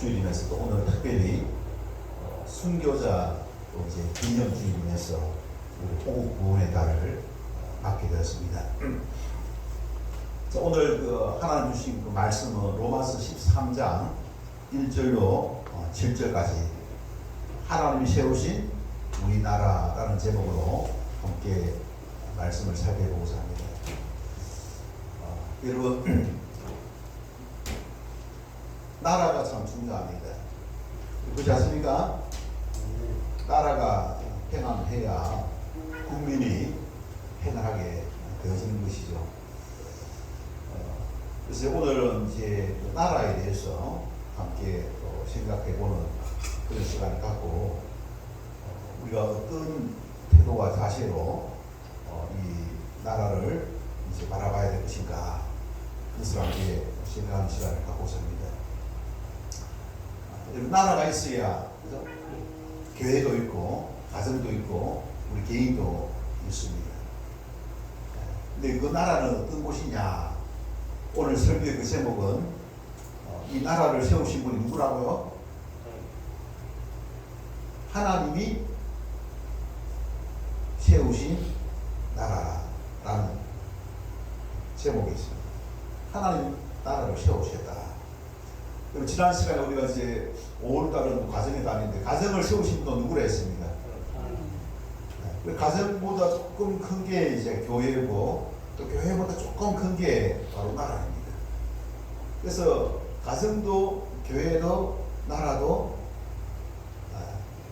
주일이면서 또 오늘 특별히 순교자 또 이제 기념주일이면서 우리 호국 구원의 달을 맞게 되었습니다. 자, 오늘 그 하나님 주신 그 말씀은 로마서 13장 1절로 7절까지 하나님이 세우신 우리나라라는 제목으로 함께 말씀을 살펴보고자 합니다. 여러분, 나라가 참 중요합니다. 그렇지 않습니까? 나라가 평안해야 국민이 평안하게 되어지는 것이죠. 그래서 오늘은 이제 나라에 대해서 함께 생각해보는 그런 시간을 갖고 우리가 어떤 태도와 자세로 이 나라를 이제 바라봐야 될 것인가, 그것을 함께 생각하는 시간을 갖고자 합니다. 나라가 있어야, 그죠? 교회도 있고 가정도 있고 우리 개인도 있습니다. 근데 그 나라는 어떤 곳이냐? 오늘 설교의 그 제목은 이 나라를 세우신 분이 누구라고요? 하나님이 세우신 나라라는 제목이 있습니다. 하나님 나라를 세우셨다. 그리고 지난 시간에 우리가 이제 5월달은 가정의 달인데 가정을 세우신 분은 누구라 했습니까? 가정보다 조금 큰 게 이제 교회고 또 교회보다 조금 큰 게 바로 나라입니다. 그래서 가정도 교회도 나라도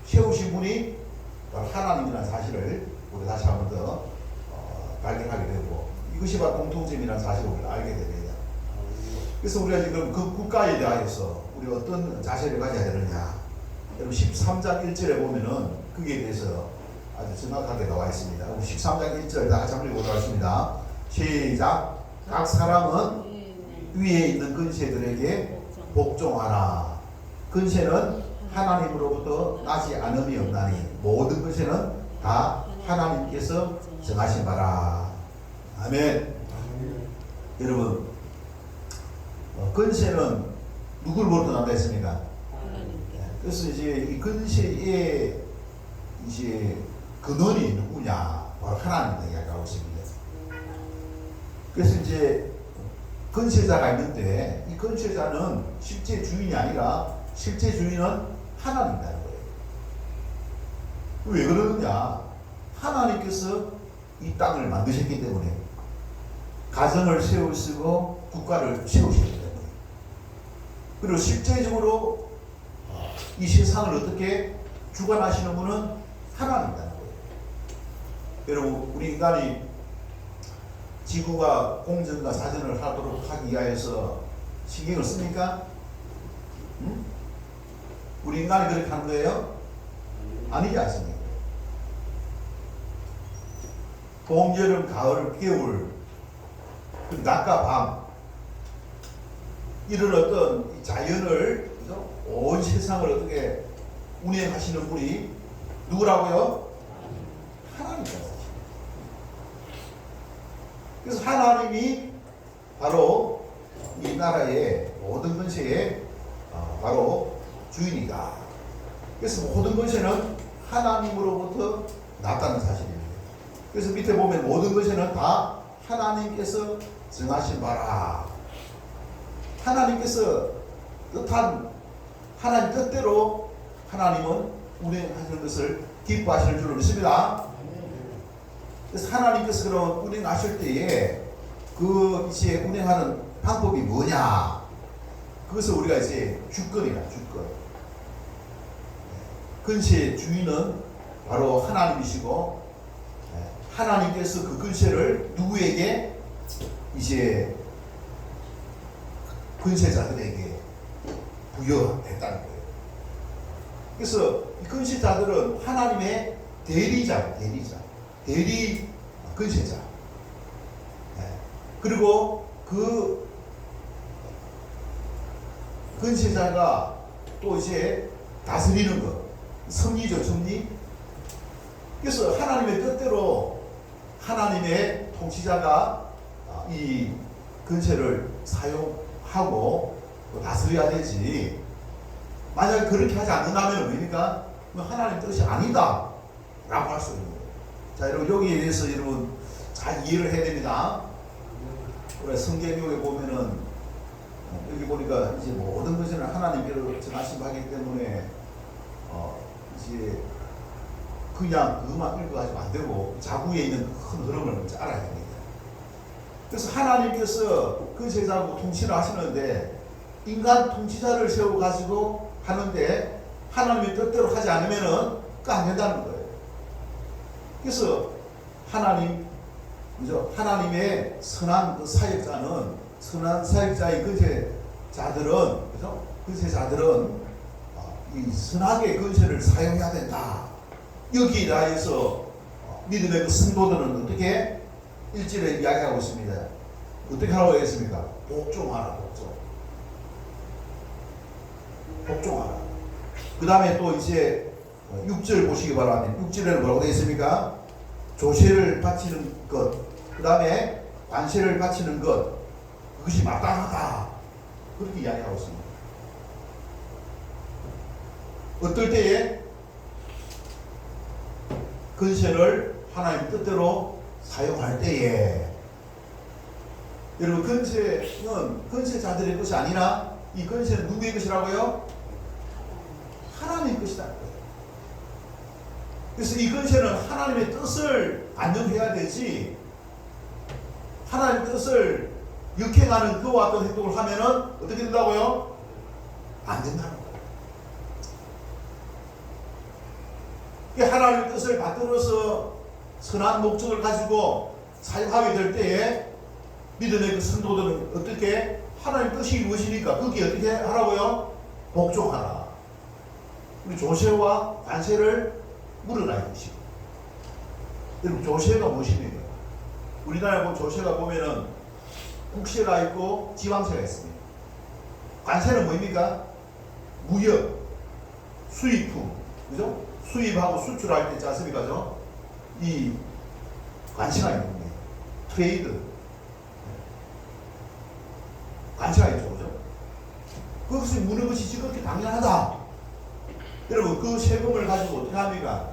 세우신 분이 바로 하나님이라는 사실을 우리 다시 한 번 더 발견하게 되고, 이것이 바로 공통점이라는 사실을 우리가 알게 됩니다. 그래서 우리가 지금 그 국가에 대하여서 우리가 어떤 자세를 가져야 되느냐, 여러분 13장 1절에 보면은 거기에 대해서 아주 정확하게 나와 있습니다. 13장 1절 다 같이 한번 읽어보도록 하겠습니다. 시작. 각 사람은 위에 있는 근세들에게 복종하라. 근세는 하나님으로부터 나지 않음이 없나니 모든 근세는 다 하나님께서 정하신 바라. 아멘. 여러분, 근세는 누구로부터 난다 했습니까? 그래서 이제 이 근세의 이제 근원이 누구냐? 바로 하나님을 이야기하고 있습니다. 그래서 이제 근세자가 있는데 이 근세자는 실제 주인이 아니라 실제 주인은 하나님이라는 거예요. 왜 그러느냐? 하나님께서 이 땅을 만드셨기 때문에, 가정을 세우시고 국가를 세우셨기 때문에, 그리고 실제적으로 이 세상을 어떻게 주관하시는 분은 하나님이라는 거예요. 여러분, 우리 인간이 지구가 공전과 사전을 하도록 하기 위하여서 신경을 씁니까? 응? 우리 인간이 그렇게 하는 거예요? 아니지 않습니까? 봄, 여름, 가을, 겨울, 낮과 밤, 이런 어떤 자연을, 온 세상을 어떻게 운행하시는 분이 누구라고요? 하나님이라고. 그래서 하나님이 바로 이 나라의 모든 근세의 바로 주인이다. 그래서 모든 근세는 하나님으로부터 났다는 사실입니다. 그래서 밑에 보면 모든 근세는 다 하나님께서 정하신 바라. 하나님께서 뜻한 하나님 뜻대로 하나님은 운행하시는 것을 기뻐하시는 줄로 믿습니다. 그래서 하나님께서 그런 운행하실 때에 그 이제 운행하는 방법이 뭐냐? 그것을 우리가 이제 주권이라, 주권. 근세의 주인은 바로 하나님이시고, 하나님께서 그 근세를 누구에게? 이제 근세자들에게 부여했다는 거예요. 그래서 이 근세자들은 하나님의 대리자, 대리 근세자. 그리고 그 근세자가 또 이제 다스리는 것, 섭리죠, 섭리. 그래서 하나님의 뜻대로 하나님의 통치자가 이 근세를 사용하고 다스려야 되지, 만약에 그렇게 하지 않는다면 뭡니까? 하나님 뜻이 아니다 라고 할 수 있는 거예요. 자, 여러분 여기에 대해서 여러분 잘 이해를 해야 됩니다. 우리 성경에 보면은 여기 보니까 이제 모든 것을 하나님께로 전하시고 하기 때문에 이제 그냥 그것만 읽어가지고 안 되고 자구에 있는 큰 흐름을 알아야 됩니다. 그래서 하나님께서 그 제자하고 통치를 하시는데 인간 통치자를 세워가지고 하는데 하나님의 뜻대로 하지 않으면은 그거 안 된다는 거예요. 그래서 하나님의 선한 그 사역자는 선한 사역자의 근세자들은 그죠? 근세자들은 이 선하게 근세를 사용해야 된다. 여기에 대해서 믿음의 그 성도들은 어떻게 1절에 이야기하고 있습니다. 어떻게 하라고 했습니까? 복종하라. 복종하라. 그 다음에 또 이제 6절 보시기 바랍니다. 6절에는 뭐라고 되어 있습니까? 조세를 바치는 것, 그 다음에 관세를 바치는 것, 그것이 마땅하다. 그렇게 이야기하고 있습니다. 어떨 때에 근세를 하나님 뜻대로 사용할 때에, 여러분 근세는 근세자들의 것이 아니라 이 근세는 누구의 것이라고요? 하나님의 것이다. 그래서 이 근세는 하나님의 뜻을 반영해야 되지, 하나님의 뜻을 역행하는 그와 같은 행동을 하면은 어떻게 된다고요? 안 된다는 거예요. 하나님의 뜻을 받들어서 선한 목적을 가지고 사용하게 될 때에 믿음의 그 성도들은 어떻게 하나님 뜻이 무엇이니까 거기에 어떻게 하라고요? 복종하라. 우리 조세와 관세를 물어나야 되시고. 여러분 조세가 무엇입니까? 우리나라에 보면 조세가 보면은 국세가 있고 지방세가 있습니다. 관세는 뭐입니까? 무역, 수입품, 그죠? 수입하고 수출할 때 있지 않습니까? 이 관세가 있는 거예요. 트레이드. 관세가 있죠. 그죠? 그것을 무는 것이 지극히 당연하다. 여러분, 그 세금을 가지고 어떻게 합니까?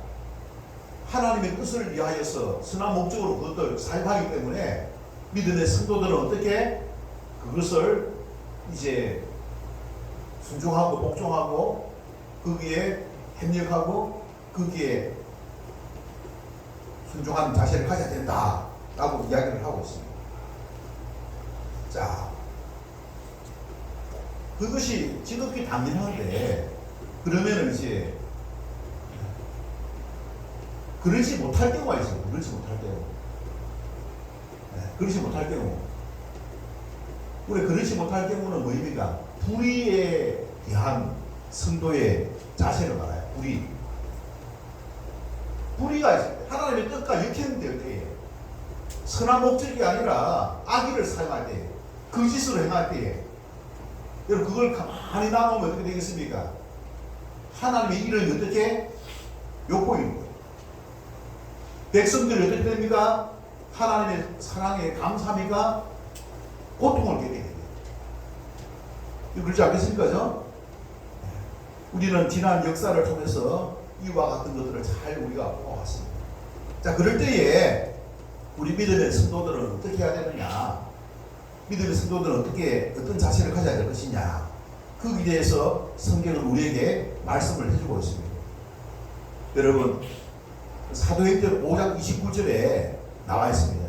하나님의 뜻을 위하여서 선한 목적으로 그것을 사용하기 때문에 믿음의 성도들은 어떻게 그것을 이제 순종하고 복종하고 거기에 협력하고 거기에 순종하는 자세를 가져야 된다라고 이야기를 하고 있습니다. 자, 그것이 지극히 당연한데 그러면은 이제 그러지 못할 경우가 있어요. 그러지 못할 경우. 그러지 못할 경우. 우리 그러지 못할 경우는 뭐입니까? 불의에 대한 성도의 자세를 말해요. 불의. 불의가 있어요. 하나님의 뜻과 역행될 때에 선한 목적이 아니라 악의를 사용할 때에 거짓으로 행할 때에 여러분 그걸 가만히 나오면 어떻게 되겠습니까? 하나님의 일을 어떻게 욕보이는 거예요. 백성들이 어떻게 됩니까? 하나님의 사랑에 감사함이가 고통을 겪게 됩니다. 그렇지 않겠습니까? 우리는 지난 역사를 통해서 이와 같은 것들을 잘 우리가 보아왔습니다. 자, 그럴 때에 우리 믿음의 성도들은 어떻게 해야 되느냐? 믿음의 성도들은 어떤 자세를 가져야 될 것이냐? 거기에 대해서 성경은 우리에게 말씀을 해주고 있습니다. 여러분, 사도행전 5장 29절에 나와 있습니다.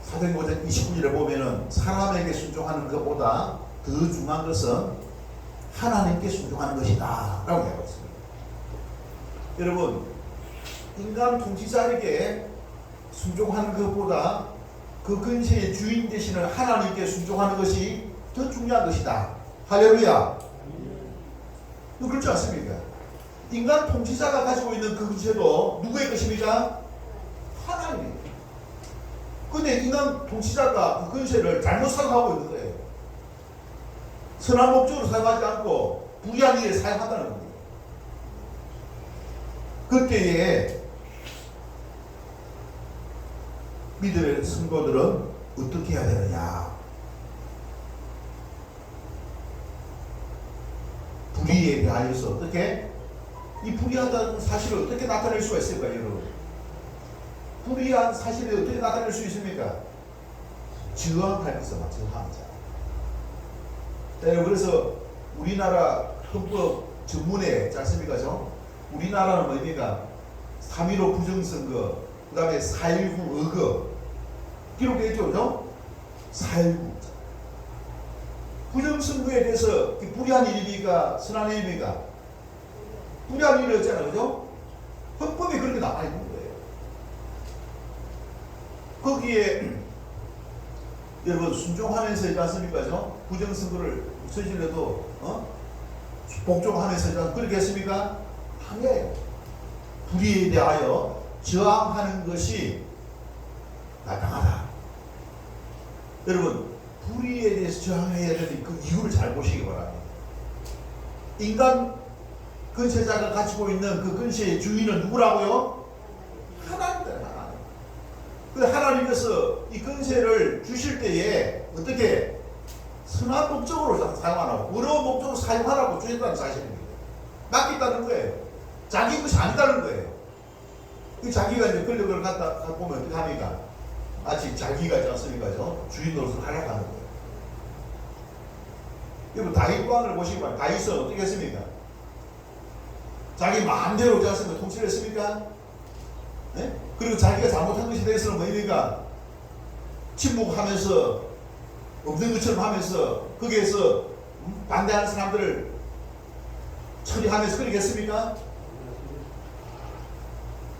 사도행전 5장 29절에 보면은 사람에게 순종하는 것보다 더 중요한 것은 하나님께 순종하는 것이다 라고 얘기하고 있습니다. 여러분, 인간 통치자에게 순종하는 것보다 그 근세의 주인 되시는 하나님께 순종하는 것이 더 중요한 것이다. 할렐루야. 그렇지 않습니까? 인간 통치자가 가지고 있는 그 근세도 누구의 것입니까? 하나님이에요. 근데 인간 통치자가 그 근세를 잘못 사용하고 있는 거예요. 선한 목적으로 사용하지 않고 불의한 일에 사용한다는 겁니다. 그때에 믿음의 성도들은 어떻게 해야 되느냐? 불의에 대하여서 어떻게 이 불의하다는 사실을 어떻게 나타낼 수가 있을까요, 여러분? 불의한 사실을 어떻게 나타낼 수 있습니까? 저항할 것은 저항하자. 그래서 우리나라 헌법 전문에 짰습니까? 우리나라는 뭡니까? 3.15 부정선거, 그 다음에 4.19 의거 기록되어 있죠? 4.19 부정선거에 대해서 불의한 일입니까? 선한 일입니까? 불의한 일이었잖아요. 그죠? 헌법에 그렇게 나와 있는 거예요. 거기에 여러분 순종하면서 있지 않습니까? 부정선거를 저질러도 복종하면서 있지 않습니까? 그렇게 했습니까? 아니에요. 불의에 대하여 저항하는 것이 마땅하다. 여러분 불의에 대해서 저항해야 되는 그 이유를 잘 보시기 바랍니다. 인간 근세자가 가지고 있는 그 근세의 주인은 누구라고요? 하나님이다. 하나님. 그 하나님께서 이 근세를 주실 때에 어떻게 선한 목적으로 사용하라고, 어려운 목적으로 사용하라고 주셨다는 사실입니다. 맡겼다는 거예요. 자기 것이 아니다는 거예요. 그 자기가 이제 권력을 갖다 보면 어떻게 합니까? 마치 자기가 있지 않습니까? 주인 노릇을 하려고 하는 거예요. 여러분 다윗 왕을 보시면 다윗은 어떻게 했습니까? 자기 마음대로 있지 않습니까? 통치를 했습니까? 네? 그리고 자기가 잘못한 것에 대해서는 뭡니까? 침묵하면서 없는 것처럼 하면서 거기에서 반대하는 사람들을 처리하면서 그렇게 했습니까?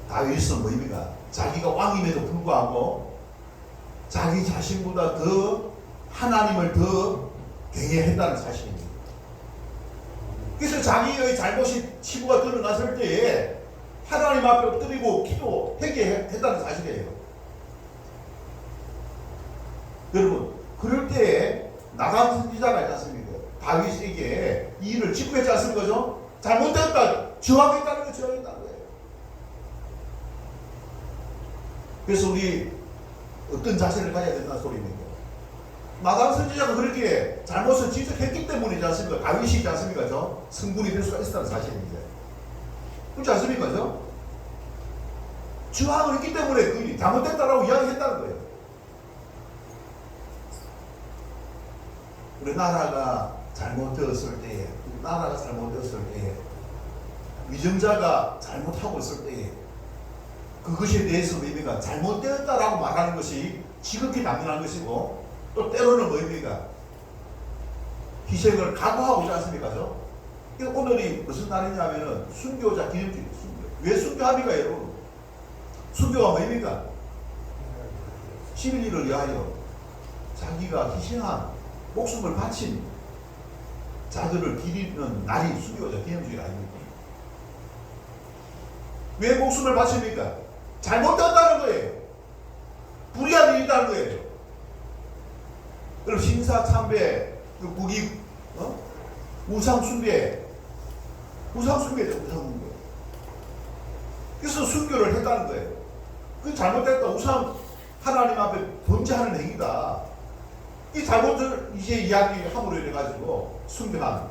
다윗은 뭡니까? 자기가 왕임에도 불구하고 자기 자신보다 더 하나님을 더 경외했다는 사실입니다. 그래서 자기의 잘못이 치부가 드러났을 때에 하나님 앞에 엎드리고 기도, 회개했다는 사실이에요. 여러분, 그럴 때에 나단 선지자가 있지 않습니까? 다윗에게 이 일을 직구했지 않습니까? 잘못됐다, 저항했다는 거 저항했다는 거예요. 그래서 우리 어떤 자세를 가져야 된다는 소리입니까? 나단 선지자가 그렇게 잘못을 지적했기 때문이지 않습니까? 다윗이지 않습니까? 성분이 될 수가 있었다는 사실입니다. 그렇지 않습니까? 저항을 했기 때문에 그 잘못됐다라고 이야기했다는 거예요. 우리나라가 잘못되었을 때에, 위정자가 잘못하고 있을 때에 그것에 대해서 뭡니까? 잘못되었다라고 말하는 것이 지극히 당연한 것이고, 또 때로는 뭡니까? 희생을 각오하고 있지 않습니까? 오늘이 무슨 날이냐면은 순교자 기념주의. 왜 순교합니까, 여러분? 순교가 뭡니까? 11일을 위하여 자기가 희생한 목숨을 바친 자들을 기리는 날이 순교자 기념주의가 아닙니까? 왜 목숨을 바칩니까? 잘못됐다는 거예요. 불의한 일이 있다는 거예요. 그럼 신사참배, 국익, 우상숭배죠, 우상숭배. 그래서 순교를 했다는 거예요. 그 잘못됐다. 우상 하나님 앞에 범죄하는 행위다. 이 잘못을 이제 이야기함으로 인해가지고 순교한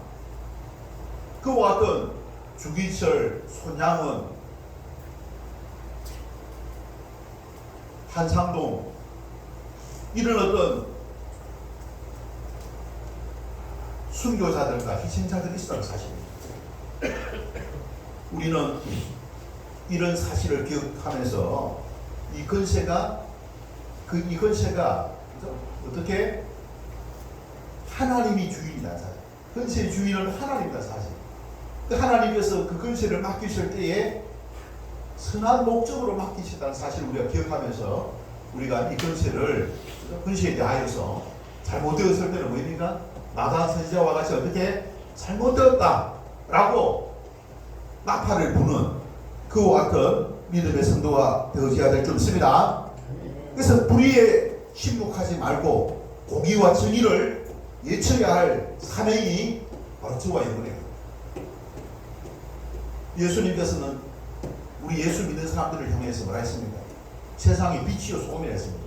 그와 같은 주기철, 손양은, 한상동 이런 어떤 순교자들과 희생자들이 있었다는 사실입니다. 우리는 이런 사실을 기억하면서 이 건세가 어떻게 하나님이 주인이다. 건세의 주인은 하나님이다. 사실 그 하나님께서 그 건세를 맡기실 때에 선한 목적으로 맡기셨다는 사실을 우리가 기억하면서 우리가 이 건세에 대하여서 잘못되었을 때는 뭡니까? 나단 선지자와 같이 어떻게 잘못되었다라고 나팔을 부는 그와 같은 믿음의 성도가 되어져야 될 줄 믿습니다. 그래서 불의에 침묵하지 말고 공의와 정의를 외쳐야 할 사명이 바로 저와 여러분에게. 예수님께서는 우리 예수 믿는 사람들을 향해서 뭐라 했습니까? 세상이 빛이요 소금이라 했습니다.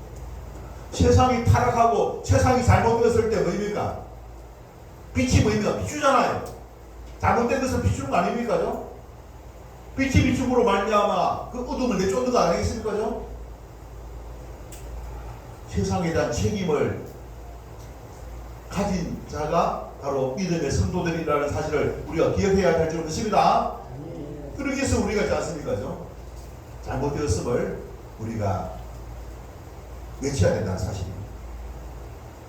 세상이 타락하고 세상이 잘못되었을 때 뭡니까? 빛이 뭡니까? 비추잖아요. 잘못된 것을 비추는 거 아닙니까? 빛이 비춤으로 말미암아 그 어둠을 내쫓는 거 아니겠습니까? 세상에 대한 책임을 가진 자가 바로 믿음의 성도들이라는 사실을 우리가 기억해야 할 줄 믿습니다. 그러기 위해서 우리가 있지 않습니까? 잘못되었음을 우리가 외쳐야 된다는 사실입니다.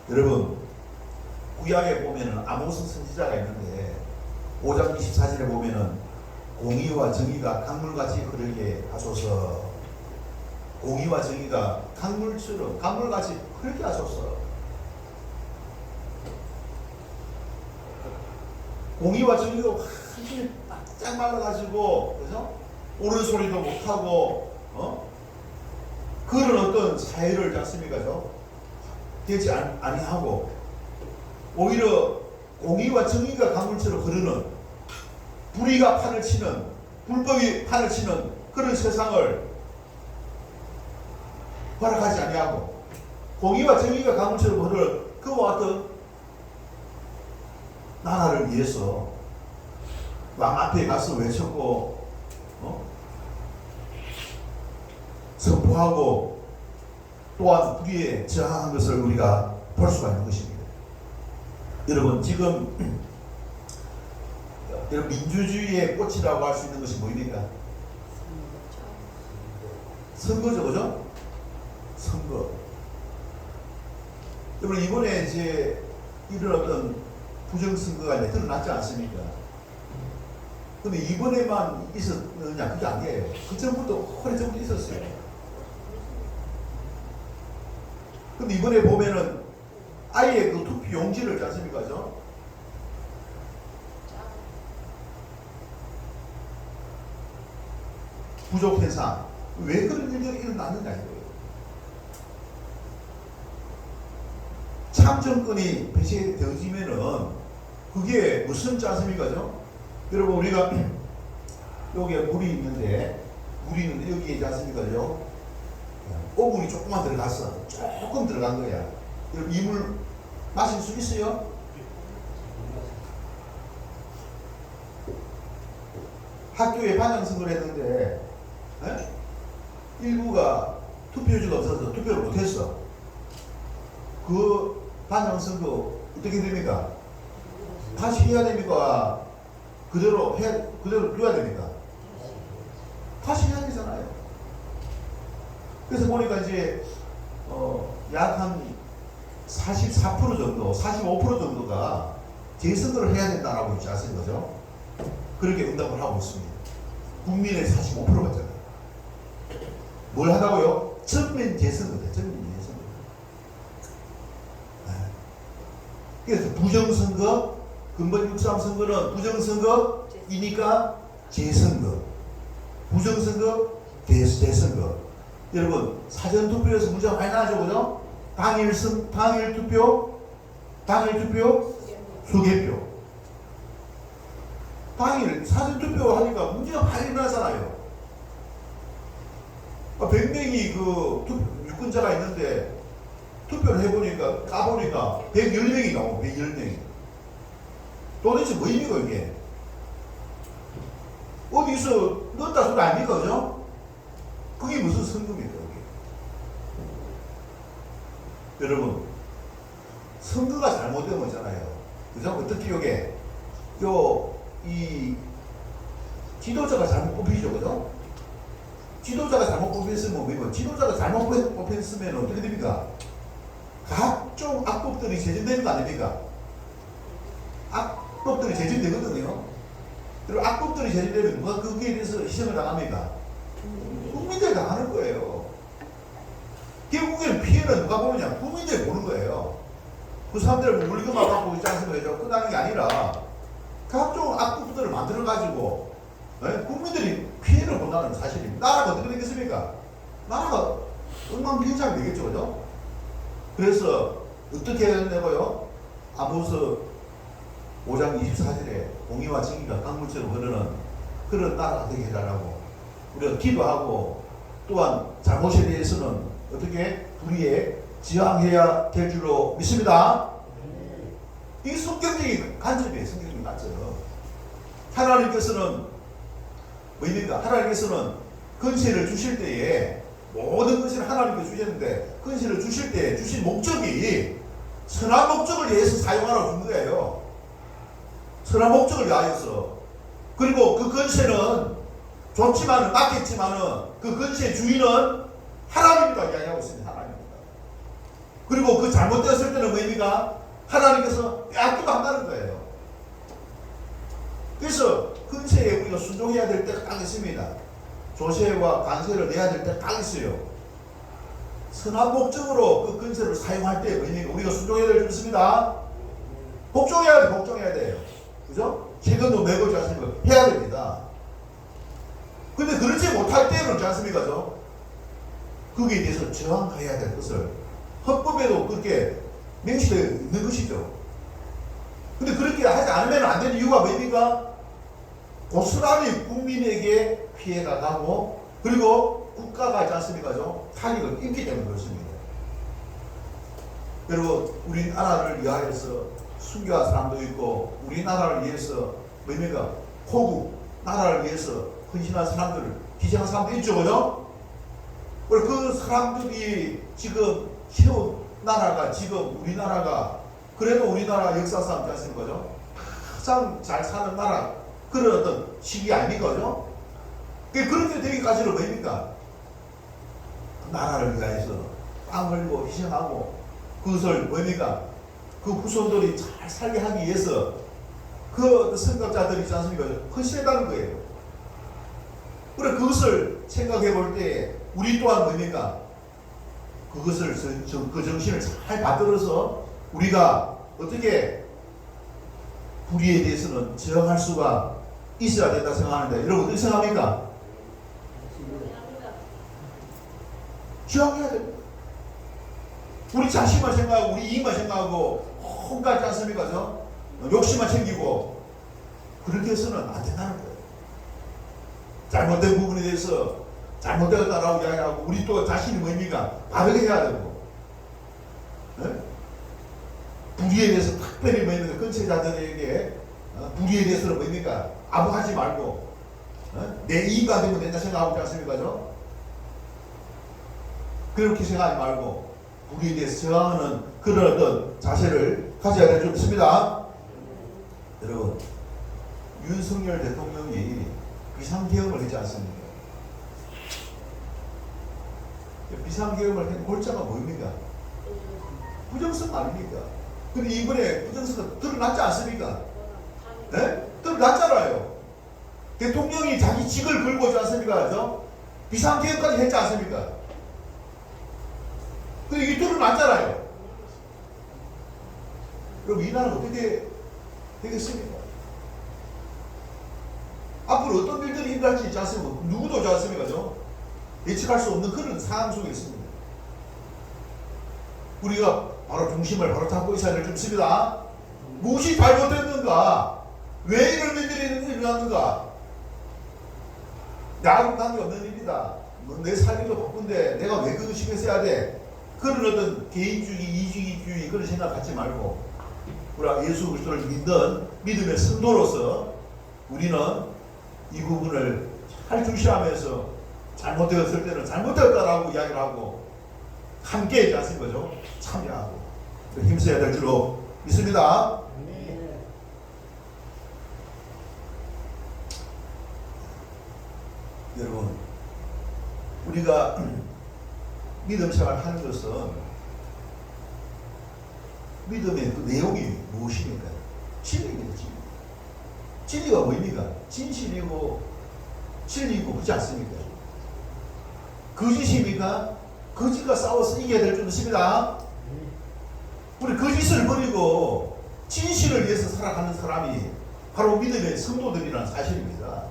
여러분, 구약에 보면은 아모스 선지자가 있는데 5장 24절에 보면은 공의와 정의가 강물같이 흐르게 하소서. 공의와 정의가 강물처럼 강물같이 흐르게 하소서. 공의와 정의가 완전히 바짝 말라가지고, 그죠? 옳은 소리도 못하고, 그런 어떤 사회를 않습니까? 되지 아니하고, 오히려 공의와 정의가 강물처럼 흐르는, 불의가 판을 치는, 불법이 판을 치는 그런 세상을 허락하지 아니하고, 공의와 정의가 강물처럼 흐르는 그와 같은 나라를 위해서 왕 앞에 가서 외쳤고, 선포하고, 또한 불의에 저항한 것을 우리가 볼 수가 있는 것입니다. 여러분, 지금 여러분, 민주주의의 꽃이라고 할 수 있는 것이 뭐입니까? 선거죠, 그죠? 선거. 여러분, 이번에 이제 이런 어떤 부정선거가 이제 드러났지 않습니까? 근데 이번에만 있었느냐? 그게 아니에요. 그 전부터, 오래전부터 있었어요. 근데 이번에 보면은 아예 그 투표 용지를 있지 않습니까? 부족 현상. 왜 그런 일들이 일어났느냐 이거예요. 참정권이 배제되어지면은 그게 무슨 짜습니까? 여러분, 우리가 여기에 물이 있는데 여기에 있지 않습니까? 오물이 조금만 들어갔어. 조금 들어간 거야. 여러분, 이 물 마실 수 있어요? 학교에 반영선거를 했는데 일부가 투표지가 없어서 투표를 못했어. 그 반영선거 어떻게 됩니까? 다시 해야 됩니까? 그대로 둬야 됩니까? 다시 해야 되잖아요. 그래서 보니까 이제 약 한 44% 정도, 45% 정도가 재선거를 해야 된다라고 있지 않습니까? 그렇게 응답을 하고 있습니다. 국민의 45%가 뭘 하다고요? 전면 재선거다. 전면 재선거. 그래서 부정선거, 근본 6.3 선거는 부정선거이니까 재선거. 부정선거, 재선거. 여러분, 사전투표에서 문제가 많이 나죠, 그죠? 당일 투표, 수개표. 당일 사전투표 하니까 문제가 많이 일어나잖아요. 100명이 그 유권자가 있는데 투표를 해보니까, 까보니까 110명이 나오고, 110명이. 도대체 뭐입니까, 이게? 어디서 넣었다 소리 아닙니까, 그죠? 그게 무슨 선거입니까, 그게? 여러분, 선거가 잘못된 거잖아요. 그죠? 어떻게 요게? 이 지도자가 잘못 뽑히죠, 그죠? 지도자가 잘못 뽑혔으면 뭐고, 지도자가 잘못 뽑혔으면 어떻게 됩니까? 각종 악법들이 제정되는 거 아닙니까? 악법들이 제정되거든요. 그리고 악법들이 제정되면 누가 거기에 대해서 희생을 당합니까? 국민들이 당하는 거예요. 결국에는 피해는 누가 보느냐? 국민들이 보는 거예요. 그 사람들은 물건만 갖고 있지 않습니까? 끝나는 게 아니라 각종 악법들을 만들어가지고 국민들이 피해를 본다는 사실입니다. 나라가 어떻게 되겠습니까? 나라가 엉망진창이 되겠죠, 그죠? 그래서 어떻게 해야 된다고요? 아모스 5장 24절에 공의와 정의가 강물처럼 흐르는 그런 나라가 되게 해달라고 우리가 기도하고, 또한 잘못에 대해서는 어떻게 불의에 저항해야 될 줄로 믿습니다. 이게 성경적인 관점이에요. 성경적인 관점. 하나님께서는 뭐입니까? 하나님께서는 근세를 주실 때에 모든 것을 하나님께 주셨는데 근세를 주실 때 주신 목적이 선한 목적을 위해서 사용하라고 준 거예요. 선한 목적을 위하여서. 그리고 그 근세는 좋지만은 낫겠지만은 그 근세의 주인은 하나님이다 이야기하고 있습니다. 하나님입니다. 그리고 그 잘못되었을 때는 뭐입니까? 하나님께서 빼앗기도 한다는 거예요. 그래서 근세에 우리가 순종해야 될 때가 딱 있습니다. 조세와 관세를 내야 될 때가 딱 있어요. 선한 목적으로 그 근세를 사용할 때 뭐입니까? 우리가 순종해야 될 줄 있습니다. 복종해야 돼요. 그죠? 세금도 내고 있지 않습니까? 해야 됩니다. 근데 그렇지 못할 때는 있지 않습니까? 거기에 대해서 저항해야 될 것을 헌법에도 그렇게 명시되어 있는 것이죠. 근데 그렇게 하지 않으면 안 되는 이유가 뭐입니까? 고스란히 국민에게 피해가 가고 그리고 국가가 있지 않습니까? 타격을 입기 때문에 그렇습니다. 그리고 우리나라를 위하여서 순교한 사람도 있고 우리나라를 위해서 뭐입니까? 호국 나라를 위해서 헌신한 사람들, 희생한 사람도 있죠, 그죠? 그리고 그 사람들이 지금 세운 나라가 지금 우리나라가 그래도 우리나라 역사상 있지 않습니까? 가장 잘 사는 나라 그런 어떤 시기 아닙니까? 그죠? 그렇게 되기까지는 뭐입니까? 나라를 위해서 땀 흘리고 희생하고 그것을 뭐입니까? 그 후손들이 잘 살게 하기 위해서 그 선각자들이 있지 않습니까? 헌신했다는 거예요. 그래 그것을 생각해 볼 때 우리 또한 뭡니까? 그것을 그 정신을 잘 받들어서 우리가 어떻게 불의에 대해서는 저항할 수가 있어야 된다 생각하는데 여러분 어떻게 생각합니까? 저항해야 됩니다. 우리 자신만 생각하고 우리 이익만 생각하고 혼같지 않습니까? 욕심만 챙기고 그렇게 해서는 안 된다는 거예요. 잘못된 부분에 대해서 잘못되었다라고 이야기하고 우리 또 자신이 뭡니까? 바르게 해야 되고 네? 불의에 대해서 특별히 뭐입니까? 근처자들에게 불의에 대해서는 뭡니까? 아부하지 말고 내 이익만 되면 된다 생각하고 있지 않습니까? 그렇게 생각하지 말고 불의에 대해서 저항하는 그런 어떤 자세를 가져야 될 줄 믿습니다. 여러분 윤석열 대통령이 비상계엄을 했지 않습니까? 비상계엄을 한 골자가 뭡니까? 부정성 아닙니까? 근데 이번에 부정성은 드러났지 않습니까? 네? 드러났잖아요. 대통령이 자기 직을 걸고 있지 않습니까? 비상계엄까지 했지 않습니까? 근데 이게 드러났잖아요. 그럼 이 나라는 어떻게 되겠습니까? 앞으로 어떤 일들이 일어날지 있지 않습니까? 누구도 있지 않습니까? 예측할 수 없는 그런 상황 속에 있습니다. 우리가 바로 중심을 바로 잡고 있어야 될 줄 믿습니다. 무엇이 잘못됐는가? 왜 이런 일들이 일어났는가? 나하고 관계없는 일이다. 내 삶도 바쁜데 내가 왜 그거 신경 써야 돼? 그런 어떤 개인주의, 이주의 그런 생각 갖지 말고 우리가 예수 그리스도를 믿는 믿음의 성도로서 우리는 이 부분을 잘 중시하면서 잘못되었을 때는 잘못되었다라고 이야기를 하고 함께 있지 않습니까? 참여하고 힘써야 될 줄로 믿습니다. 네. 여러분 우리가 믿음 생활하는 것은 믿음의 그 내용이 무엇입니까? 진리입니다. 진리가 뭐입니까? 진실이고 진리이고 그렇지 않습니까? 거짓입니까? 거짓과 싸워서 이겨야 될 줄 믿습니다. 우리 거짓을 버리고 진실을 위해서 살아가는 사람이 바로 믿음의 성도들이라는 사실입니다.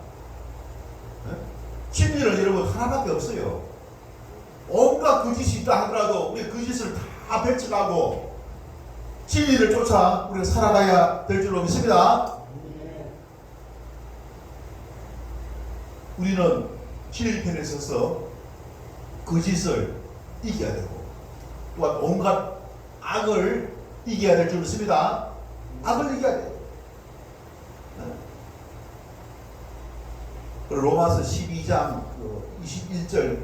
진리는 여러분 하나밖에 없어요. 온갖 거짓이 있다 하더라도 우리 거짓을 다 펼쳐가고 진리를 쫓아 우리가 살아가야 될 줄로 믿습니다. 우리는 진리편에 서서 거짓을 이겨야 되고 또한 온갖 악을 이겨야 될 줄 믿습니다. 악을 이겨야 돼요. 로마서 12장 21절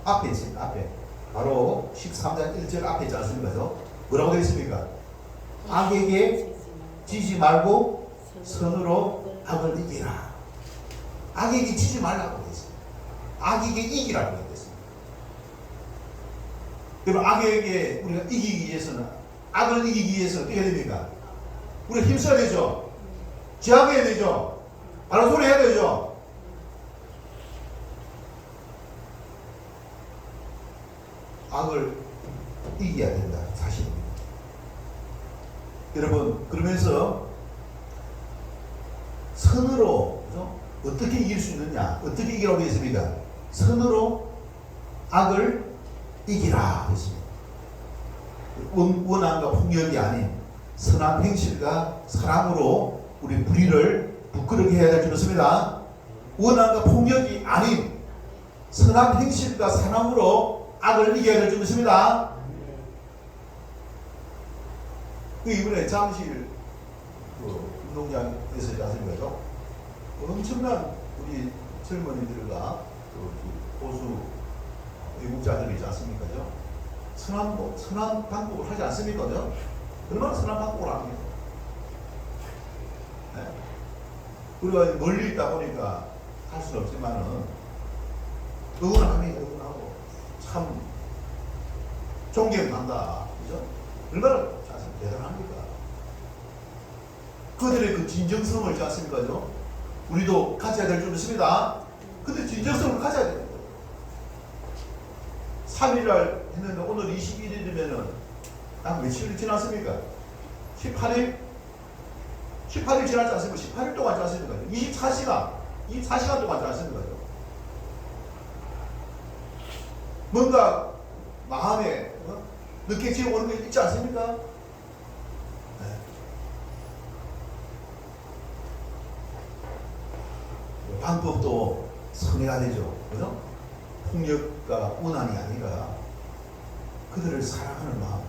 앞에 있습니다. 앞에. 바로 13장 1절 앞에 있지 않습니까? 뭐라고 되어 있습니까? 악에게 지지 말고 선으로 악을 이기라. 악에게 지지 말라고 되어 있습니다. 악에게 이기라고 되어 있습니다. 그럼 악에게 우리가 이기기 위해서는, 악을 이기기 위해서 어떻게 해야 됩니까? 우리가 힘써야 되죠. 지하해야 되죠. 바로 소리 해야 되죠. 악을 이겨야 된다. 사실입니다. 여러분, 그러면서 선으로, 그렇죠? 어떻게 이길 수 있느냐? 어떻게 이기라고 했습니까? 선으로 악을 이기라 했습니다. 원한과 폭력이 아닌 선한 행실과 사랑으로 우리 불의를 부끄럽게 해야 될 줄 믿습니다. 원한과 폭력이 아닌 선한 행실과 사랑으로 악을 이겨야 될 줄 믿습니다. 이번에 잠실 운동장에서 있지 않습니까? 엄청난 우리 젊은이들과 보수 외국자들이 있지 않습니까? 선한 방법을 하지 않습니까? 얼마나 선한 방법을 합니까? 네? 우리가 멀리 있다 보니까 할 수는 없지만은 응원하고 참 존경한다. 그죠? 얼마나 대단합니까? 그들의 그 진정성을 있지 않습니까? 우리도 가져야 될 줄 믿습니다. 근데 진정성을 가져야 됩니다. 3일날 했는데 오늘 21일이면은 딱 며칠이 지났습니까? 18일? 18일 지났지 않습니까? 18일 동안 지났지 않습니까? 24시간 동안 지났지 않습니까? 뭔가 마음에 느껴지고 오는 게 있지 않습니까? 네. 방법도 선해야 되죠. 그죠? 폭력과 원한이 아니라 그들을 사랑하는 마음.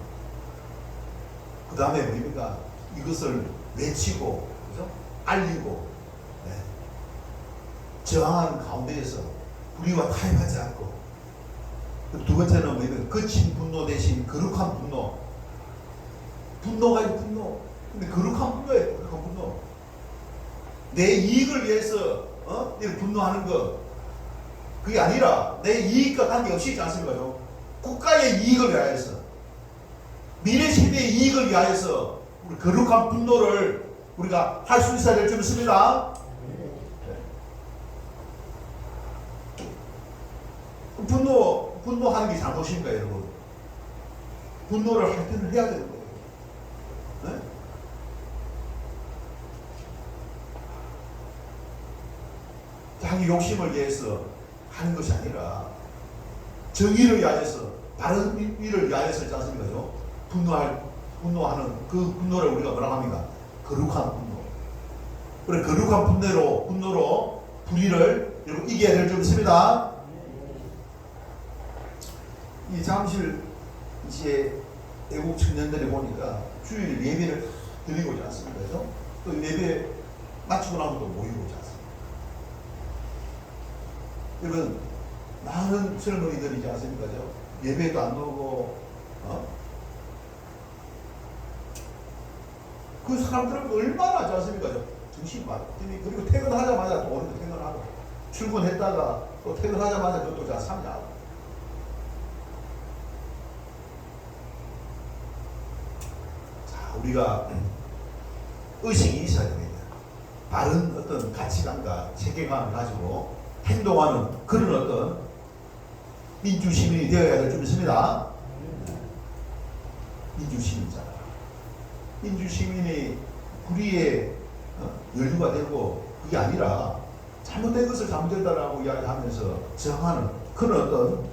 그 다음에 뭡니까? 이것을 외치고, 그죠? 알리고, 네. 저항하는 가운데에서 불의와 타협하지 않고, 두 번째는 뭡니까? 거친 분노 대신 거룩한 분노. 분노가 아니고 분노. 근데 거룩한 분노예요. 거룩한 분노. 내 이익을 위해서 이렇게 분노하는 것. 그게 아니라 내 이익과 관계없이 있지 않습니까? 국가의 이익을 위하여서, 미래 세대의 이익을 위하여서 우리 거룩한 분노를 우리가 할 수 있어야 될 줄 믿습니다. 분노하는 게 잘못입니까, 여러분? 분노를 할 때는 해야 되는 거예요. 네? 자기 욕심을 위해서 하는 것이 아니라 정의를 위하여서, 바른 일을 위하여서 있지 않습니까? 분노하는 그 분노를 우리가 뭐라고 합니까? 거룩한 분노. 그래, 거룩한 분노로 불의를 이겨야 될 줄 믿습니다. 이 잠실 이제 애국 청년들이 보니까 주일 예배를 드리고 있지 않습니까? 또 예배 마치고 나면 또 모이고 있지 않습니까? 여러분, 많은 젊은이들이 있지 않습니까? 예배도 안 오고, 그 사람들은 얼마나 하지 않습니까? 정신 맞더니, 그리고 퇴근하자마자 또 오늘도 퇴근하고, 출근했다가 또 퇴근하자마자 또 자, 삼자하고. 자, 우리가 의식이 있어야 됩니다. 바른 어떤 가치관과 세계관을 가지고 행동하는 그런 어떤 민주시민이 되어야 될 줄 믿습니다. 민주시민이잖아. 민주시민이 불의의 연루가 되고, 그게 아니라 잘못된 것을 잘못됐다라고 이야기하면서 저항하는 그런 어떤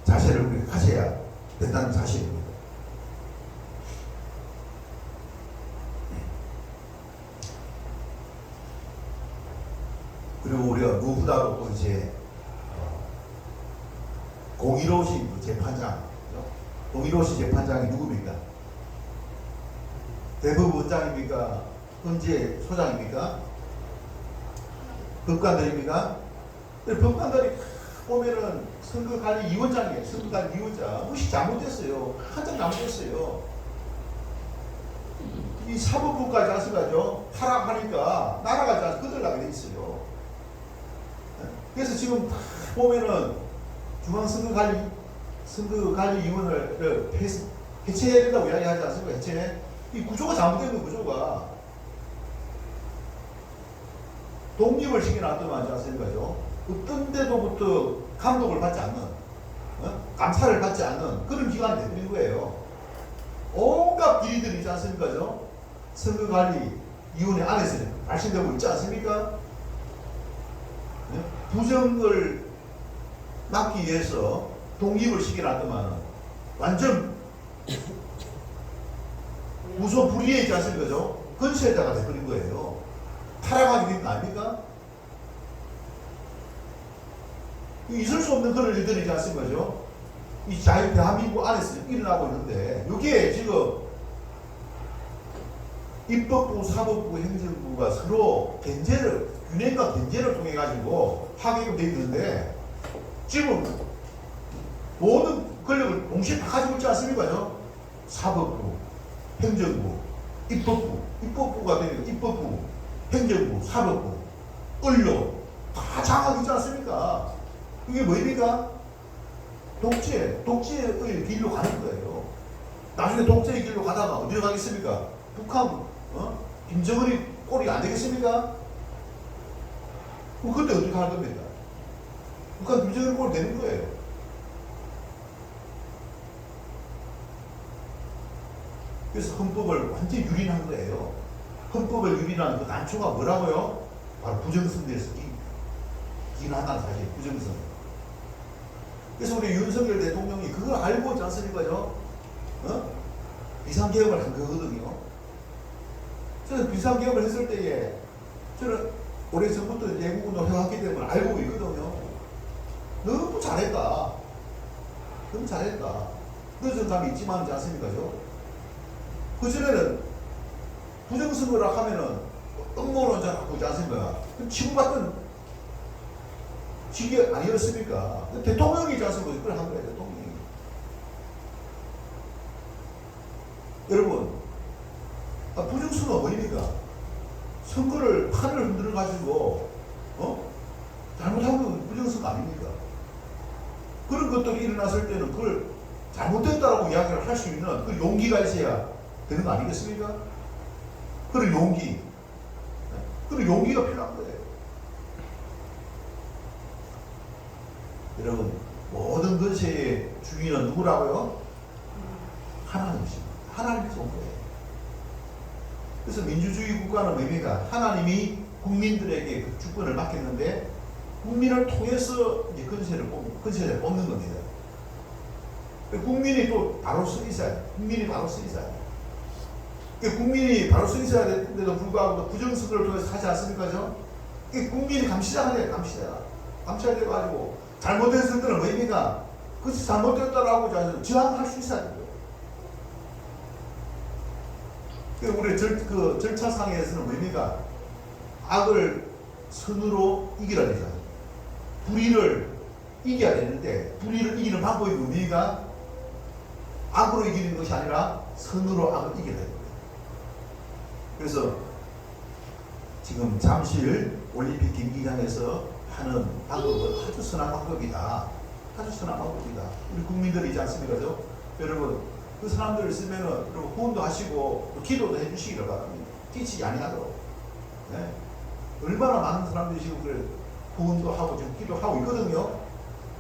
자세를 우리가 가져야 된다는 사실입니다. 그리고 우리가 무엇보다도 또 이제 015시 재판장, 015시 재판장이 누굽니까? 대법원장입니까? 헌재 소장입니까? 법관들입니까? 법관들이 보면은 선거관리위원장이에요. 선거관리위원장. 무엇이 잘못됐어요. 한장 잘못됐어요. 이 사법부까지 하셔가지고 타락하니까 나라가 거들나게 돼 있어요. 그래서 지금 보면은 중앙선거관리위원회를 해체해야 된다고 이야기하지 않습니까? 해체. 이 구조가 잘못된 거예요. 구조가. 독립을 시켜놨더만 하지 않습니까? 어떤 데도부터 감독을 받지 않는, 감사를 받지 않는 그런 기관이 되버린 거예요. 온갖 비리들이 있지 않습니까? 선거관리위원회 안에서 발생되고 있지 않습니까? 부정을 막기 위해서 독립을 시켜놨더만 완전 무소불위에 있지 않습니까? 건설자가 되버린 거예요. 타락하게 된 거 아닙니까? 있을 수 없는 그런 일들이지 않습니까? 이 대한민국 안에서 일어나고 있는데, 이게 지금 입법부, 사법부, 행정부가 서로 균형과 견제를 통해 가지고 하게끔 되어 있는데, 지금 모든 권력을 동시에 다 가지고 있지 않습니까? 사법부, 행정부, 입법부가 되니까 입법부, 행정부, 사법부, 언론 다 장악이 있지 않습니까? 이게 뭐입니까? 독재의 길로 가는 거예요. 나중에 독재의 길로 가다가 어디로 가겠습니까? 북한, 김정은이 꼴이 안 되겠습니까? 그럼 그때 어떻게 할 겁니까? 북한 김정은이 꼴이 되는 거예요. 그래서 헌법을 완전히 유린한 거예요. 헌법을 유린하는 그 단초가 뭐라고요? 바로 부정선거에서 기인하다는 사실, 부정선거. 그래서 우리 윤석열 대통령이 그걸 알고 있지 않습니까? 비상개혁을 한 거거든요. 저는 비상개혁을 했을 때에 저는 오래전부터 예국운동 해왔기 때문에 알고 있거든요. 너무 잘했다. 너무 잘했다. 늦은 감이 있지만 있지 않습니까? 그전에는 부정선거라 하면은 음모론자 갖고 있지 않습니까? 치고받던 직이 아니었습니까? 대통령이지 않습니까? 그걸 한 거예요, 대통령이. 여러분, 부정선거가 뭐입니까? 선거를, 판을 흔들어가지고, 잘못하면 부정선거 아닙니까? 그런 것들이 일어났을 때는 그걸 잘못됐다라고 이야기를 할 수 있는 그 용기가 있어야 되는 거 아니겠습니까? 그런 용기. 그런 용기가 필요한 거예요. 여러분, 모든 것의 주인은 누구라고요? 하나님이십니다. 하나님께서 온 거예요. 그래서 민주주의 국가는 뭡니까? 하나님이 국민들에게 그 주권을 맡겼는데 국민을 통해서 이제 건세를 뽑는 겁니다. 국민이 또 바로 서 있어야 돼. 국민이 바로 서 있어야 돼. 국민이 바로 서 있어야 되는데도 불구하고 부정선거를 통해서 하지 않습니까? 국민이 감시자가 돼요. 감시자가 돼가지고 잘못된 선거는 뭐입니까? 그것이 잘못됐다라고 저항할 수 있어야 돼요. 우리 절차상에서는 뭡니까? 악을 선으로 이기라 되잖아요. 불의를 이겨야 되는데 불의를 이기는 방법이 뭡니까? 악으로 이기는 것이 아니라 선으로 악을 이겨야 됩니다. 그래서 지금 잠실 올림픽 경기장에서 하는 방법은 아주 선한 방법이다. 아주 선한 방법이다. 우리 국민들이지 않습니까? 여러분, 그 사람들을 쓰면은 후원도 하시고 기도도 해주시기를 바랍니다. 끼치지 아니하도록. 네. 얼마나 많은 사람들이 지금 그래 후원도 하고 지금 기도하고 있거든요.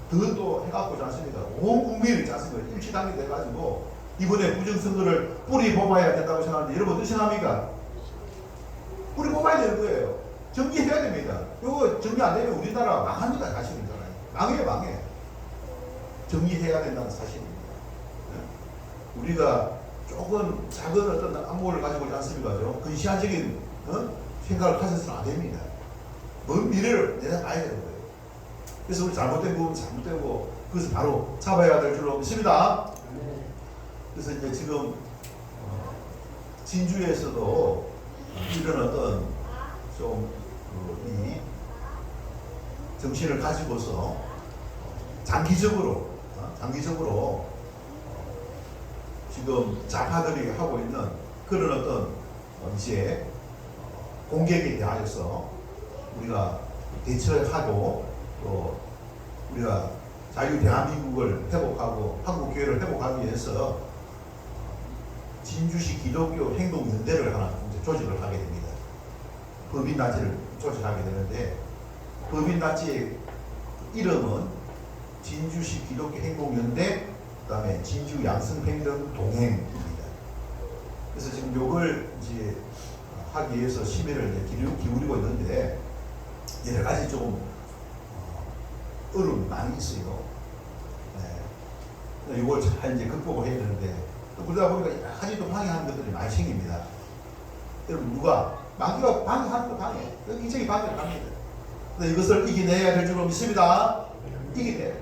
더 해갖고 있지 않습니까? 온 국민이 있지 않습니까? 일치단계 돼가지고 이번에 부정선거를 뿌리 뽑아야 된다고 생각하는데 여러분 어떻게 생각합니까? 뿌리 뽑아야 되는 거예요. 정리해야 됩니다. 이거 정리 안 되면 우리나라 망합니다. 사실이잖아요. 망해. 정리해야 된다는 사실입니다. 네? 우리가 조금 작은 어떤 안목을 가지고 있지 않습니까? 근시안적인 생각을 가져서는 안 됩니다. 먼 미래를 내다봐야 되는 거예요. 그래서 우리 잘못된 부분 잘못되고 그것을 바로 잡아야 될 줄로 믿습니다. 그래서 이제 지금 진주에서도 이런 어떤 좀 이 정신을 가지고서 장기적으로 지금 좌파들이 하고 있는 그런 어떤 이제 공격에 대하여서 우리가 대처하고 또 우리가 자유 대한민국을 회복하고 한국 교회를 회복하기 위해서 진주시 기독교 행동연대를 하나 조직을 하게 됩니다. 법인단체를 조직하게 되는데 법인단체의 이름은 진주시 기독교 행동연대 그 다음에 진주 양성평등동행입니다. 그래서 지금 요걸 이제 하기 위해서 심의를 기울이고 있는데 여러 가지 조금 어려움이 많이 있어요. 네. 이걸 잘 이제 극복을 해야 되는데 또 그러다 보니까 여러 가지 또 방해하는 것들이 많이 생깁니다. 여러분 누가 마귀가 방해하는 거 방해, 굉장히 방해를 합니다. 근데 이것을 이겨내야 될 줄로 믿습니다. 이겨내.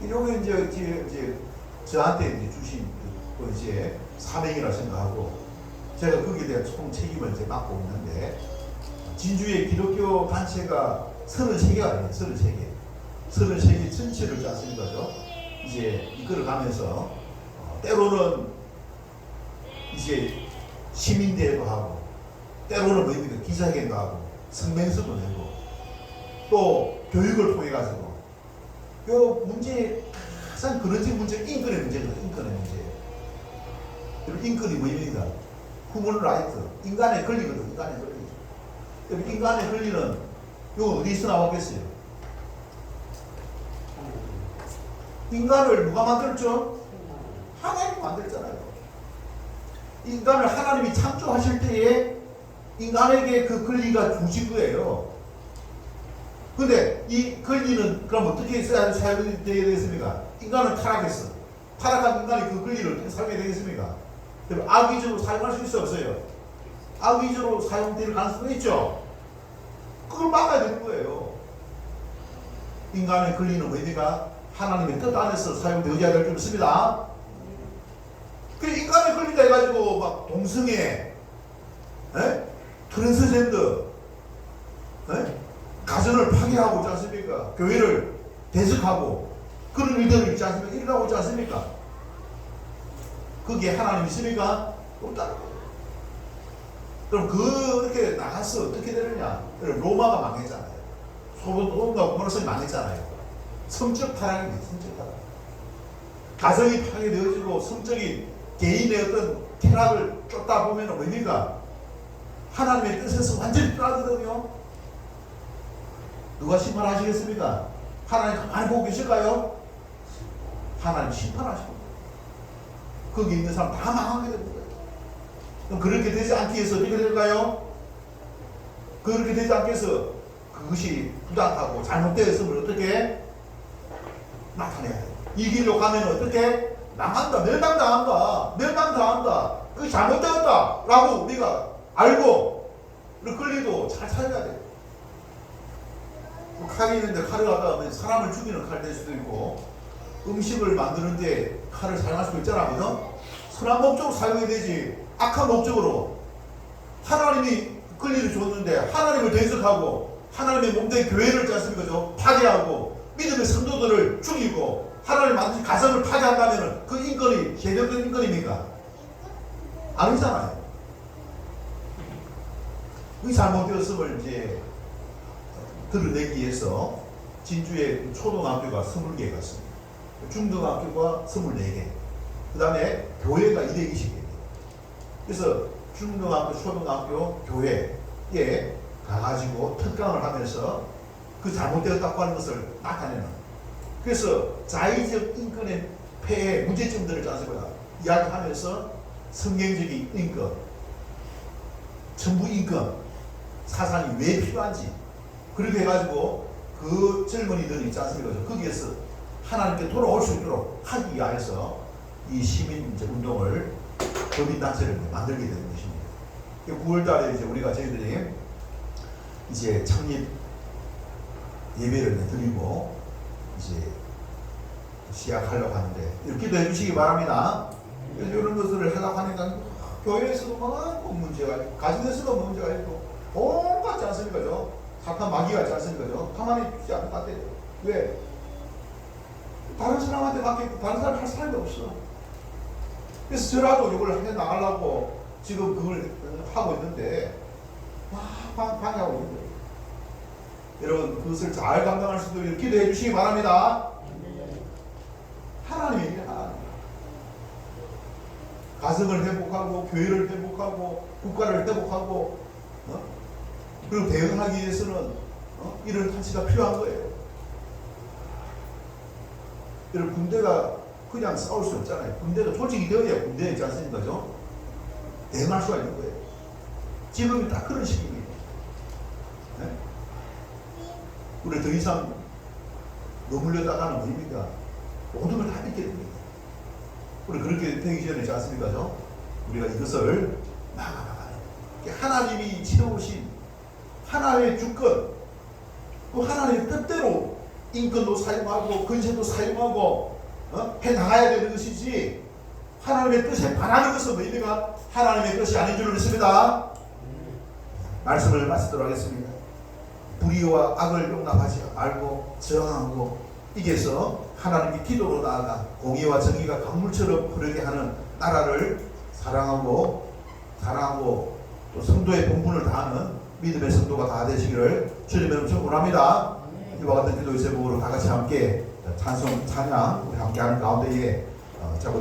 이런 게 이제 저한테 이제 주신 그 이제 사명이라 생각하고 제가 거기에 대한 총 책임을 이제 맡고 있는데 진주의 기독교 단체가 33개가 아니에요. 33개. 33개 전체를 짰습니다. 이제 이끌어 가면서 때로는 이제 시민대회도 하고 때로는 뭐입니까? 기자회견도 하고 성명서도 내고 또 교육을 통해 가지고 요 문제 가장 그런진 문제 인권의 문제거든요. 인권의 문제. 여러분 인권이 뭐입니까? human right, 인간의 권리거든. 인간의 권리. 여러분 인간의 권리는 이거 어디서 나왔겠어요? 인간을 누가 만들었죠? 하나님이 만들었잖아요. 인간을 하나님이 창조하실 때에 인간에게 그 권리가 주신 거예요. 근데 이 권리는 그럼 어떻게 사용되어야 되겠습니까? 인간은 타락했어. 타락한 인간이 그 권리를 어떻게 사용해야 되겠습니까? 악의적으로 사용할 수 있어 없어요? 악의적으로 사용될 가능성이 있죠. 그걸 막아야 되는 거예요. 인간의 권리는 뭡니까? 하나님의 뜻 안에서 사용되어야 될 줄 믿습니다. 그 인간의 권리다 해가지고 막 동성애, 트랜스젠더, 가정을 파괴하고 있지 않습니까? 교회를 대적하고 그런 일들이 있지 않습니까? 일어나고 있지 않습니까? 그게 하나님 있습니까? 없다는 거예요. 그럼 그렇게 나가서 어떻게 되느냐? 로마가 망했잖아요. 소돔과 고모라성이 망했잖아요. 성적 타락입니다. 성적 타락. 가정이 파괴되어지고 성적인 개인의 어떤 쾌락을 쫓다 보면 뭡니까? 하나님의 뜻에서 완전히 떠나거든요. 누가 심판하시겠습니까? 하나님 가만히 보고 계실까요? 하나님 심판하십니다. 거기 있는 사람 다 망하게 됩니다. 그럼 그렇게 되지 않기 위해서 어떻게 될까요? 그렇게 되지 않기 위해서 그것이 부당하고 잘못되었음을 어떻게 나타내야 돼요. 이기려고 하면 어떻게? 망한다, 멸망당한다, 그게 잘못되었다 라고 우리가 알고 그 권리도 잘 살려야 돼요. 칼이 있는데 칼을 갖다가 사람을 죽이는 칼이 될 수도 있고 음식을 만드는데 칼을 사용할 수도 있잖아. 그죠? 선한 목적으로 사용해야 되지 악한 목적으로 하나님이 권리를 줬는데 하나님을 대적하고 하나님의 몸된 교회를 짰습니까? 파괴하고 믿음의 성도들을 죽이고 하나님 만드신 가정을 파괴한다면 그 인권이 제대로된 인권입니까? 아니잖아요. 이 잘못되었음을 이제 드러내기 위해서 진주에 초등학교가 20개가 있습니다. 중등학교가 24개. 그 다음에 교회가 220개입니다. 그래서 중등학교, 초등학교, 교회에 가가지고 특강을 하면서 그 잘못되었다고 하는 것을 나타내는. 그래서 자의적 인권의 폐해 문제점들을 짜서보다 이야기하면서 성경적인 인권, 전부 인권, 사상이 왜 필요한지 그렇게 해가지고 그 젊은이들이 있지 않습니까? 거기에서 하나님께 돌아올 수 있도록 하기 위해서 이 시민 운동을 법인단체를 만들게 되는 것입니다. 9월달에 이제 우리가 저희들이 이제 창립 예배를 드리고 이제 시작하려고 하는데 이렇게도 해주시기 바랍니다. 이런 것들을 하려고 하니까 교회에서도 많고 문제가 있고 가정에서도 문제가 있고 온갖 지 않습니까? 사탄 마귀가 있지 않습니까? 가만히 두지 않을 것 같아요. 왜? 다른 사람한테 맡기고 다른 사람 할 사람이 없어. 그래서 저라도 이걸 해 나가려고 지금 그걸 하고 있는데 막 방해하고 있는 거예요. 여러분 그것을 잘 감당할 수 있도록 기도해 주시기 바랍니다. 하나님의 일, 하나님. 가정을 회복하고 교회를 회복하고 국가를 회복하고 그리고 대응하기 위해서는 이런 탄치가 필요한 거예요. 여러분 군대가 그냥 싸울 수 없잖아요. 군대가 조직이 되어야 군대에 있지 않습니까? 대응할 수가 있는 거예요. 지금이 딱 그런 시기입니다. 네? 우리 더 이상 머물려다가는 뭐입니까? 모든 걸 다 잃게 됩니다. 우리 그렇게 되기 전에 있지 않습니까? 우리가 이것을 나가나가요. 하나님이 지어오신 하나님의 주권, 그 하나님의 뜻대로 인권도 사용하고 근세도 사용하고 해나가야 되는 것이지 하나님의 뜻에 반하는 것은 뭐입니까? 하나님의 뜻이 아닌 줄 믿습니다. 말씀을 마치도록 하겠습니다. 불의와 악을 용납하지 말고 저항하고 이겨서 하나님의 기도로 나아가 공의와 정의가 강물처럼 흐르게 하는 나라를 사랑하고 또 성도의 본분을 다하는 믿음의 성도가 다 되시기를 주님의 이름으로 원합니다. 이와 같은 기도의 제목으로 다 같이 함께 찬양 우리 함께하는 가운데에